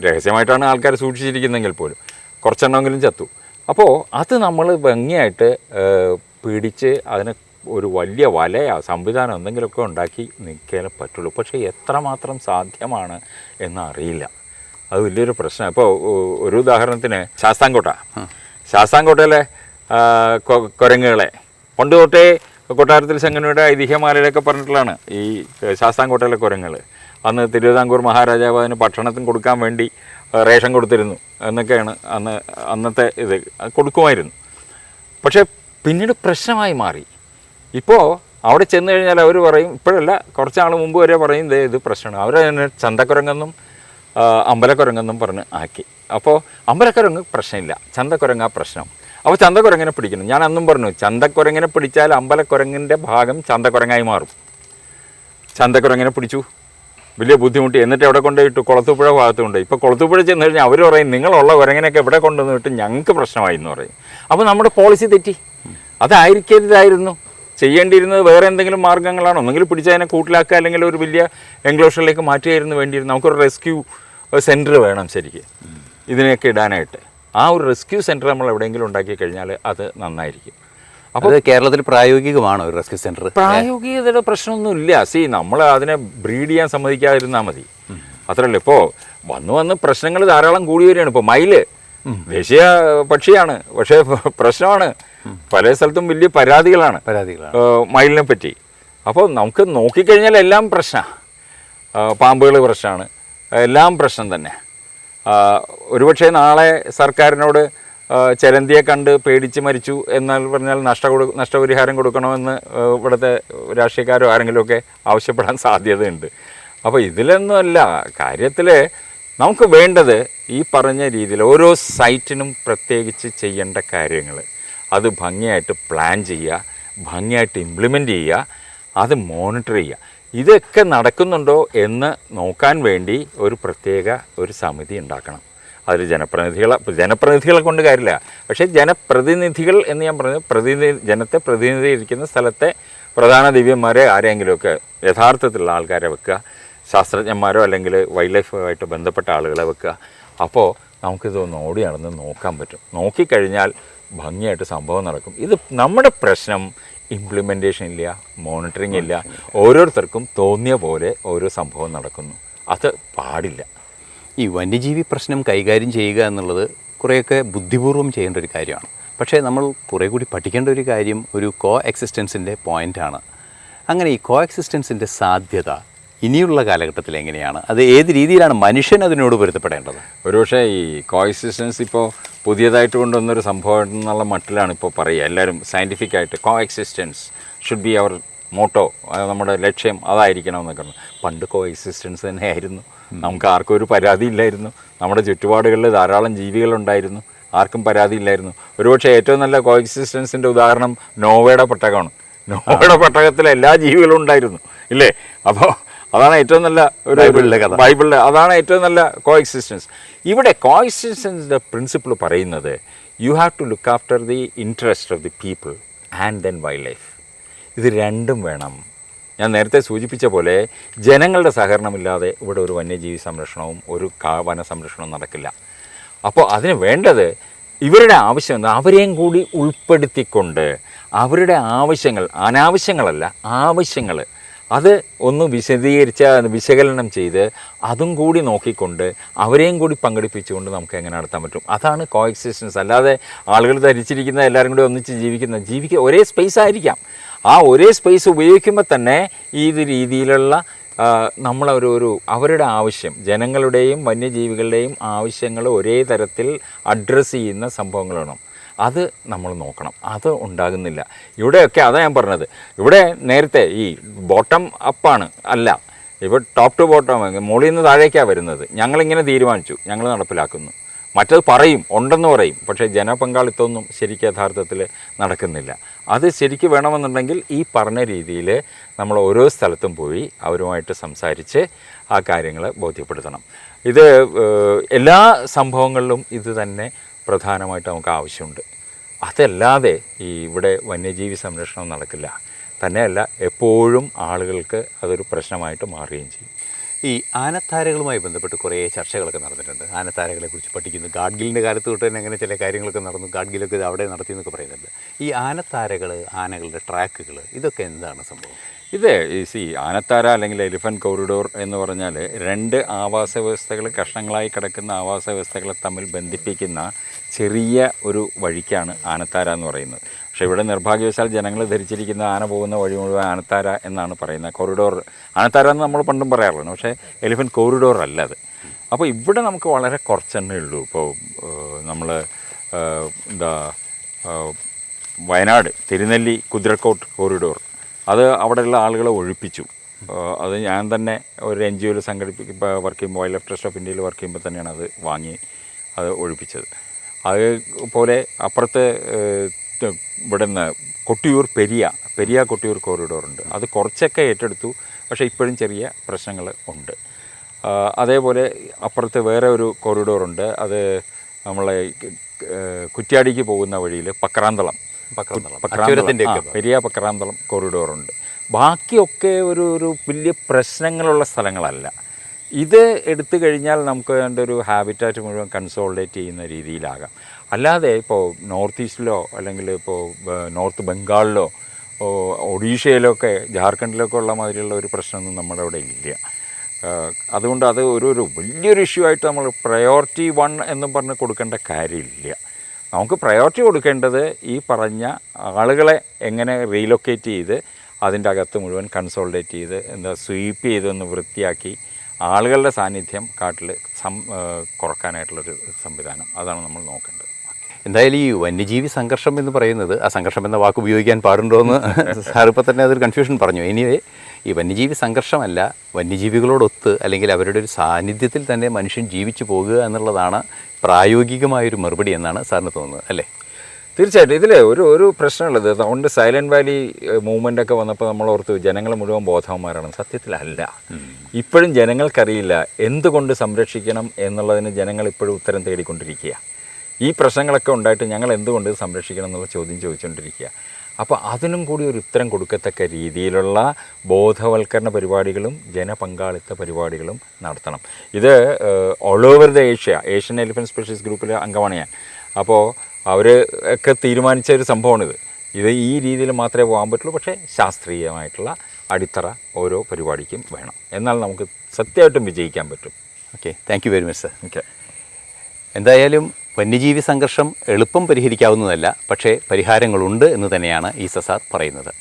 രഹസ്യമായിട്ടാണ് ആൾക്കാർ സൂക്ഷിച്ചിരിക്കുന്നതെങ്കിൽ പോലും കുറച്ചെണ്ണമെങ്കിലും ചത്തു. അപ്പോൾ അത് നമ്മൾ ഭംഗിയായിട്ട് പിടിച്ച് അതിനെ ഒരു വലിയ വലയോ സംവിധാനം എന്തെങ്കിലുമൊക്കെ ഉണ്ടാക്കി നിൽക്കാനേ പറ്റുള്ളൂ. പക്ഷേ എത്രമാത്രം സാധ്യമാണ് എന്നറിയില്ല. അത് വലിയൊരു പ്രശ്നമാണ്. ഇപ്പോൾ ഒരു ഉദാഹരണത്തിന് ശാസ്താംകോട്ടയിലെ കുരങ്ങുകളെ പണ്ട് തൊട്ടേ കൊട്ടാരത്തിൽ ശങ്കരയുടെ ഐതിഹ്യമാലയിലൊക്കെ പറഞ്ഞിട്ടുള്ളതാണ് ഈ ശാസ്താംകോട്ടയിലെ കുരങ്ങുകൾ. അന്ന് തിരുവിതാംകൂർ മഹാരാജാവ് അതിന് ഭക്ഷണത്തിന് കൊടുക്കാൻ വേണ്ടി റേഷൻ കൊടുത്തിരുന്നു എന്നൊക്കെയാണ് അന്നത്തെ ഇത് കൊടുക്കുമായിരുന്നു. പക്ഷേ പിന്നീട് പ്രശ്നമായി മാറി. ഇപ്പോൾ അവിടെ ചെന്ന് കഴിഞ്ഞാൽ അവർ പറയും, ഇപ്പോഴല്ല കുറച്ച് നാൾ മുമ്പ് വരെ പറയും ഇത് പ്രശ്നമാണ്. അവർ തന്നെ ചന്തക്കുരങ്ങെന്നും അമ്പലക്കുരങ്ങെന്നും പറഞ്ഞ് ആക്കി. അപ്പോൾ അമ്പലക്കുരങ്ങ് പ്രശ്നമില്ല, ചന്തക്കുരങ്ങാ പ്രശ്നം. അപ്പോൾ ചന്തക്കുരങ്ങനെ പിടിക്കണം. ഞാൻ അന്നും പറഞ്ഞു, ചന്തക്കുരങ്ങനെ പിടിച്ചാൽ അമ്പലക്കുരങ്ങിൻ്റെ ഭാഗം ചന്തക്കുരങ്ങായി മാറും. ചന്തക്കുരങ്ങനെ പിടിച്ചു, വലിയ ബുദ്ധിമുട്ടി. എന്നിട്ട് എവിടെ കൊണ്ടുപോയിട്ടു? കുളത്തൂപ്പുഴ ഭാഗത്ത് കൊണ്ടുപോയി. ഇപ്പോൾ കുളത്തൂപ്പുഴ ചെന്ന് കഴിഞ്ഞാൽ അവർ പറയും നിങ്ങളുള്ള കുരങ്ങനെയൊക്കെ എവിടെ കൊണ്ടുവന്നിട്ട് ഞങ്ങൾക്ക് പ്രശ്നമായി എന്ന് പറയും. അപ്പോൾ നമ്മുടെ പോളിസി തെറ്റി. അതായിരിക്കരുതായിരുന്നു. ചെയ്യേണ്ടിയിരുന്നത് വേറെ എന്തെങ്കിലും മാർഗ്ഗങ്ങളാണ്. ഒന്നെങ്കിൽ പിടിച്ചതിനെ കൂട്ടിലാക്കുക, അല്ലെങ്കിൽ ഒരു വലിയ എൻക്ലോഷറിലേക്ക് മാറ്റുകയായിരുന്നു വേണ്ടിയിരുന്നു. നമുക്കൊരു റെസ്ക്യൂ സെൻറ്റർ വേണം ശരിക്കും ഇതിനെയൊക്കെ ഇടാനായിട്ട്. ആ ഒരു റെസ്ക്യൂ സെൻറ്റർ നമ്മൾ എവിടെയെങ്കിലും ഉണ്ടാക്കി കഴിഞ്ഞാൽ അത് നന്നായിരിക്കും. അപ്പോൾ കേരളത്തിൽ പ്രായോഗികമാണോ ഒരു റെസ്ക്യൂ സെൻറ്റർ? പ്രായോഗികതയുടെ പ്രശ്നമൊന്നുമില്ല. നമ്മൾ അതിനെ ബ്രീഡ് ചെയ്യാൻ സമ്മതിക്കാതിരുന്നാൽ മതി, അത്രയല്ലേ. ഇപ്പോൾ വന്ന് പ്രശ്നങ്ങൾ ധാരാളം കൂടി വരികയാണ്. ഇപ്പോൾ മയില് ദേശീയ പക്ഷിയാണ്, പക്ഷേ പ്രശ്നമാണ്. പല സ്ഥലത്തും വലിയ പരാതികളാണ് മയിലിനെ പറ്റി. അപ്പോൾ നമുക്ക് നോക്കിക്കഴിഞ്ഞാൽ എല്ലാം പ്രശ്നമാണ്. പാമ്പുകൾ പ്രശ്നമാണ്, എല്ലാം പ്രശ്നം തന്നെ. ഒരുപക്ഷെ നാളെ സർക്കാരിനോട് ചലന്തിയെ കണ്ട് പേടിച്ച് മരിച്ചു എന്നാൽ പറഞ്ഞാൽ നഷ്ടപരിഹാരം കൊടുക്കണമെന്ന് ഇവിടുത്തെ രാഷ്ട്രീയക്കാരോ ആരെങ്കിലുമൊക്കെ ആവശ്യപ്പെടാൻ സാധ്യതയുണ്ട്. അപ്പോൾ ഇതിലൊന്നുമല്ല കാര്യത്തിൽ നമുക്ക് വേണ്ടത് ഈ പറഞ്ഞ രീതിയിൽ ഓരോ സൈറ്റിനും പ്രത്യേകിച്ച് ചെയ്യേണ്ട കാര്യങ്ങൾ അത് ഭംഗിയായിട്ട് പ്ലാൻ ചെയ്യുക, ഭംഗിയായിട്ട് ഇംപ്ലിമെൻ്റ് ചെയ്യുക, അത് മോണിറ്റർ ചെയ്യുക. ഇതൊക്കെ നടക്കുന്നുണ്ടോ എന്ന് നോക്കാൻ വേണ്ടി ഒരു പ്രത്യേക ഒരു സമിതി ഉണ്ടാക്കണം. അതിൽ ജനപ്രതിനിധികളെ കൊണ്ട് കാര്യമില്ല, പക്ഷേ ജനപ്രതിനിധികൾ എന്ന് ഞാൻ പറഞ്ഞത് ജനത്തെ പ്രതിനിധീകരിക്കുന്ന സ്ഥലത്തെ പ്രധാന ദിവ്യന്മാരെ ആരെങ്കിലുമൊക്കെ യഥാർത്ഥത്തിലുള്ള ആൾക്കാരെ വെക്കുക, ശാസ്ത്രജ്ഞന്മാരോ അല്ലെങ്കിൽ വൈൽഡ് ലൈഫുമായിട്ട് ബന്ധപ്പെട്ട ആളുകളെ വെക്കുക. അപ്പോൾ നമുക്കിതൊന്ന് ഓടി നടന്ന് നോക്കാൻ പറ്റും. നോക്കിക്കഴിഞ്ഞാൽ ഭംഗിയായിട്ട് സംഭവം നടക്കും. ഇത് നമ്മുടെ പ്രശ്നം ഇംപ്ലിമെൻറ്റേഷൻ ഇല്ല, മോണിറ്ററിങ് ഇല്ല. ഓരോരുത്തർക്കും തോന്നിയ പോലെ ഓരോ സംഭവം നടക്കുന്നു. അത് പാടില്ല. ഈ വന്യജീവി പ്രശ്നം കൈകാര്യം ചെയ്യുക എന്നുള്ളത് കുറേയൊക്കെ ബുദ്ധിപൂർവ്വം ചെയ്യേണ്ട ഒരു കാര്യമാണ്. പക്ഷേ നമ്മൾ കുറേ കൂടി പഠിക്കേണ്ട ഒരു കാര്യം ഒരു കോ എക്സിസ്റ്റൻസിൻ്റെ പോയിൻ്റാണ്. അങ്ങനെ ഈ കോ എക്സിസ്റ്റൻസിൻ്റെ സാധ്യത ഇനിയുള്ള കാലഘട്ടത്തിൽ എങ്ങനെയാണ്? അത് ഏത് രീതിയിലാണ് മനുഷ്യൻ അതിനോട് പൊരുത്തപ്പെടേണ്ടത്? ഒരുപക്ഷെ ഈ കോ എക്സിസ്റ്റൻസ് ഇപ്പോൾ പുതിയതായിട്ട് കൊണ്ടുവന്നൊരു സംഭവം എന്നുള്ള മട്ടിലാണ് ഇപ്പോൾ പറയുക എല്ലാവരും. സയൻറ്റിഫിക്കായിട്ട് കോ എക്സിസ്റ്റൻസ് ഷുഡ് ബി അവർ മോട്ടോ, നമ്മുടെ ലക്ഷ്യം അതായിരിക്കണം എന്നൊക്കെ. പണ്ട് കോ എക്സിസ്റ്റൻസ് തന്നെയായിരുന്നു. നമുക്ക് ആർക്കും ഒരു പരാതിയില്ലായിരുന്നു. നമ്മുടെ ചുറ്റുപാടുകളിൽ ധാരാളം ജീവികളുണ്ടായിരുന്നു, ആർക്കും പരാതിയില്ലായിരുന്നു. ഒരുപക്ഷെ ഏറ്റവും നല്ല കോ എക്സിസ്റ്റൻസിൻ്റെ ഉദാഹരണം നോവയുടെ പെട്ടകമാണ്. നോവയുടെ പെട്ടകത്തിൽ എല്ലാ ജീവികളും ഉണ്ടായിരുന്നു, ഇല്ലേ? അപ്പോൾ അതാണ് ഏറ്റവും നല്ല ഒരു ബൈബിളിലെ അതാണ് ഏറ്റവും നല്ല കോ എക്സിസ്റ്റൻസ്. ഇവിടെ കോ എക്സിസ്റ്റൻസിൻ്റെ പ്രിൻസിപ്പിൾ പറയുന്നത് you have to look after the interest of the people and then wildlife. ഇത് രണ്ടും വേണം. ഞാൻ നേരത്തെ സൂചിപ്പിച്ച പോലെ ജനങ്ങളുടെ സഹകരണമില്ലാതെ ഇവിടെ ഒരു വന്യജീവി സംരക്ഷണവും ഒരു വന സംരക്ഷണവും നടക്കില്ല. അപ്പോൾ അതിന് വേണ്ടത് ഇവരുടെ ആവശ്യം എന്താ, അവരെയും കൂടി ഉൾപ്പെടുത്തിക്കൊണ്ട് അവരുടെ ആവശ്യങ്ങൾ, അനാവശ്യങ്ങളല്ല ആവശ്യങ്ങൾ, അത് ഒന്ന് വിശകലനം ചെയ്ത് അതും കൂടി നോക്കിക്കൊണ്ട് അവരെയും കൂടി പങ്കെടുപ്പിച്ചുകൊണ്ട് നമുക്ക് എങ്ങനെ നടത്താൻ പറ്റും. അതാണ് കോ എക്സിസ്റ്റൻസ്. അല്ലാതെ ആളുകൾ ധരിച്ചിരിക്കുന്ന എല്ലാവരും കൂടി ഒന്നിച്ച് ജീവിക്കുക ഒരേ സ്പേസ് ആയിരിക്കാം. ആ ഒരേ സ്പേസ് ഉപയോഗിക്കുമ്പോൾ തന്നെ ഈ രീതിയിലുള്ള നമ്മളൊരു അവരുടെ ആവശ്യം, ജനങ്ങളുടെയും വന്യജീവികളുടെയും ആവശ്യങ്ങൾ ഒരേ തരത്തിൽ അഡ്രസ്സ് ചെയ്യുന്ന സംഭവങ്ങൾ വേണം. അത് നമ്മൾ നോക്കണം. അത് ഉണ്ടാകുന്നില്ല ഇവിടെയൊക്കെ. അതാണ് ഞാൻ പറഞ്ഞത്. ഇവിടെ നേരത്തെ ഈ ബോട്ടം അപ്പാണ് അല്ല, ഇപ്പോൾ ടോപ്പ് ടു ബോട്ടം, മുകളിൽ നിന്ന് താഴേക്കാണ് വരുന്നത്. ഞങ്ങളിങ്ങനെ തീരുമാനിച്ചു, ഞങ്ങൾ നടപ്പിലാക്കുന്നു. മറ്റത് പറയും, ഉണ്ടെന്ന് പറയും, പക്ഷേ ജനപങ്കാളിത്തമൊന്നും ശരിക്കും യഥാർത്ഥത്തിൽ നടക്കുന്നില്ല. അത് ശരിക്കും വേണമെന്നുണ്ടെങ്കിൽ ഈ പറഞ്ഞ രീതിയിൽ നമ്മൾ ഓരോ സ്ഥലത്തും പോയി അവരുമായിട്ട് സംസാരിച്ച് ആ കാര്യങ്ങൾ ബോധ്യപ്പെടുത്തണം. ഇത് എല്ലാ സംഭവങ്ങളിലും ഇത് തന്നെ പ്രധാനമായിട്ട് നമുക്ക് ആവശ്യമുണ്ട്. അതല്ലാതെ ഈ ഇവിടെ വന്യജീവി സംരക്ഷണം നടക്കില്ല. തന്നെയല്ല, എപ്പോഴും ആളുകൾക്ക് അതൊരു പ്രശ്നമായിട്ട് മാറുകയും ചെയ്യും. ഈ ആനത്താരകളുമായി ബന്ധപ്പെട്ട് കുറേ ചർച്ചകളൊക്കെ നടന്നിട്ടുണ്ട്. ആനത്താരകളെക്കുറിച്ച് പഠിക്കുന്നു. ഗാഡ്ഗിലിൻ്റെ കാലത്ത് തൊട്ട് തന്നെ അങ്ങനെ ചില കാര്യങ്ങളൊക്കെ നടന്നു. ഗാഡ്ഗിലൊക്കെ ഇത് അവിടെ നടത്തിയെന്നൊക്കെ പറയുന്നുണ്ട്. ഈ ആനത്താരകൾ, ആനകളുടെ ട്രാക്കുകൾ, ഇതൊക്കെ എന്താണ് സംഭവം? ഇത് ആനത്താര അല്ലെങ്കിൽ എലിഫൻറ്റ് കോറിഡോർ എന്ന് പറഞ്ഞാൽ 2 ആവാസ വ്യവസ്ഥകൾ, കഷ്ണങ്ങളായി കിടക്കുന്ന ആവാസ വ്യവസ്ഥകളെ തമ്മിൽ ബന്ധിപ്പിക്കുന്ന ചെറിയ ഒരു വഴിക്കാണ് ആനത്താര എന്ന് പറയുന്നത്. പക്ഷേ ഇവിടെ നിർഭാഗ്യവശാൽ ജനങ്ങൾ ധരിച്ചിരിക്കുന്ന ആന പോകുന്ന വഴി മുഴുവൻ ആനത്താര എന്നാണ് പറയുന്നത്. കോറിഡോർ, ആനത്താര എന്ന് നമ്മൾ പണ്ടും പറയാറുള്ളൂ, പക്ഷേ എലിഫൻറ്റ് കോറിഡോർ അല്ല അത്. അപ്പോൾ ഇവിടെ നമുക്ക് വളരെ കുറച്ചെണ്ണേ ഉള്ളൂ. ഇപ്പോൾ നമ്മൾ വയനാട് തിരുനെല്ലി കുതിരക്കോട്ട് കോറിഡോർ, അത് അവിടെയുള്ള ആളുകളെ ഒഴിപ്പിച്ചു. അത് ഞാൻ തന്നെ ഒരു NGOയിൽ വർക്ക് ചെയ്യുമ്പോൾ, വൈൽഡ് ലൈഫ് ട്രസ്റ്റ് ഓഫ് ഇന്ത്യയിൽ വർക്ക് ചെയ്യുമ്പോൾ തന്നെയാണ് അത് വാങ്ങി അത് ഒഴിപ്പിച്ചത്. അതുപോലെ അപ്പുറത്ത് ഇവിടുന്ന് കൊട്ടിയൂർ പെരിയ കൊട്ടിയൂർ കോറിഡോറുണ്ട്. അത് കുറച്ചൊക്കെ ഏറ്റെടുത്തു, പക്ഷേ ഇപ്പോഴും ചെറിയ പ്രശ്നങ്ങൾ ഉണ്ട്. അതേപോലെ അപ്പുറത്ത് വേറെ ഒരു കോറിഡോറുണ്ട്. അത് നമ്മളെ കുറ്റ്യാടിക്ക് പോകുന്ന വഴിയിൽ പക്രാന്തളം പെരിയ പക്രാന്തളം കോറിഡോറുണ്ട്. ബാക്കിയൊക്കെ ഒരു വലിയ പ്രശ്നങ്ങളുള്ള സ്ഥലങ്ങളല്ല. ഇത് എടുത്തു കഴിഞ്ഞാൽ നമുക്ക് അതിൻ്റെ ഒരു ഹാബിറ്റാറ്റ് മുഴുവൻ കൺസോളിഡേറ്റ് ചെയ്യുന്ന രീതിയിലാകാം. അല്ലാതെ ഇപ്പോൾ നോർത്ത് ഈസ്റ്റിലോ അല്ലെങ്കിൽ ഇപ്പോൾ നോർത്ത് ബംഗാളിലോ ഒഡീഷയിലോ ഒക്കെ ജാർഖണ്ഡിലൊക്കെ ഉള്ള മാതിരിയുള്ള ഒരു പ്രശ്നമൊന്നും നമ്മുടെ അവിടെ ഇല്ല. അതുകൊണ്ട് അത് ഒരു വലിയൊരു ഇഷ്യൂ ആയിട്ട് നമ്മൾ പ്രയോറിറ്റി 1 എന്നും പറഞ്ഞ് കൊടുക്കേണ്ട കാര്യമില്ല. നമുക്ക് പ്രയോറിറ്റി കൊടുക്കേണ്ടത് ഈ പറഞ്ഞ ആളുകളെ എങ്ങനെ റീലൊക്കേറ്റ് ചെയ്ത് അതിൻ്റെ അകത്ത് മുഴുവൻ കൺസോളിഡേറ്റ് ചെയ്ത് സ്വീപ്പ് ചെയ്തൊന്ന് വൃത്തിയാക്കി ആളുകളുടെ സാന്നിധ്യം കാട്ടിൽ കുറക്കാനായിട്ടുള്ളൊരു സംവിധാനം, അതാണ് നമ്മൾ നോക്കേണ്ടത്. എന്തായാലും ഈ വന്യജീവി സംഘർഷം എന്ന് പറയുന്നത്, ആ സംഘർഷം എന്ന വാക്ക് ഉപയോഗിക്കാൻ പാടുണ്ടോ എന്ന് സാർ ഇപ്പോൾ തന്നെ അതൊരു കൺഫ്യൂഷൻ പറഞ്ഞു. എനിവേ, ഈ വന്യജീവി സംഘർഷമല്ല, വന്യജീവികളോടൊത്ത് അല്ലെങ്കിൽ അവരുടെ ഒരു സാന്നിധ്യത്തിൽ തന്നെ മനുഷ്യൻ ജീവിച്ചു പോകുക എന്നുള്ളതാണ് പ്രായോഗികമായൊരു മറുപടി എന്നാണ് സാറിന് തോന്നുന്നത്, അല്ലേ? തീർച്ചയായിട്ടും. ഇതിൽ ഒരു പ്രശ്നമുള്ളത്, അതുകൊണ്ട് സൈലൻറ്റ് വാലി മൂവ്മെൻ്റ് ഒക്കെ വന്നപ്പോൾ നമ്മൾ ഓർത്ത് ജനങ്ങൾ മുഴുവൻ ബോധവന്മാരാണ്. സത്യത്തിലല്ല. ഇപ്പോഴും ജനങ്ങൾക്കറിയില്ല എന്തുകൊണ്ട് സംരക്ഷിക്കണം എന്നുള്ളതിന് ജനങ്ങൾ ഇപ്പോഴും ഉത്തരം തേടിക്കൊണ്ടിരിക്കുക. ഈ പ്രശ്നങ്ങളൊക്കെ ഉണ്ടായിട്ട് ഞങ്ങൾ എന്തുകൊണ്ട് സംരക്ഷിക്കണം എന്നുള്ള ചോദ്യം ചോദിച്ചുകൊണ്ടിരിക്കുക. അപ്പോൾ അതിനും കൂടി ഒരു ഉത്തരം കൊടുക്കത്തക്ക രീതിയിലുള്ള ബോധവൽക്കരണ പരിപാടികളും ജനപങ്കാളിത്ത പരിപാടികളും നടത്തണം. ഇത് all over the Asian elephant specialist ഗ്രൂപ്പിലെ അംഗമാണ് ഞാൻ. അപ്പോൾ അവർ ഒക്കെ തീരുമാനിച്ച ഒരു സംഭവമാണിത്. ഇത് ഈ രീതിയിൽ മാത്രമേ പോകാൻ പറ്റുള്ളൂ. പക്ഷേ ശാസ്ത്രീയമായിട്ടുള്ള അടിത്തറ ഓരോ പരിപാടിക്കും വേണം. എന്നാൽ നമുക്ക് സത്യമായിട്ടും വിജയിക്കാൻ പറ്റും. Okay, thank you very much sir. Okay. എന്തായാലും വന്യജീവി സംഘർഷം എളുപ്പം പരിഹരിക്കാവുന്നതല്ല, പക്ഷേ പരിഹാരങ്ങളുണ്ട് എന്ന് തന്നെയാണ് ഈസ സാർ പറയുന്നത്.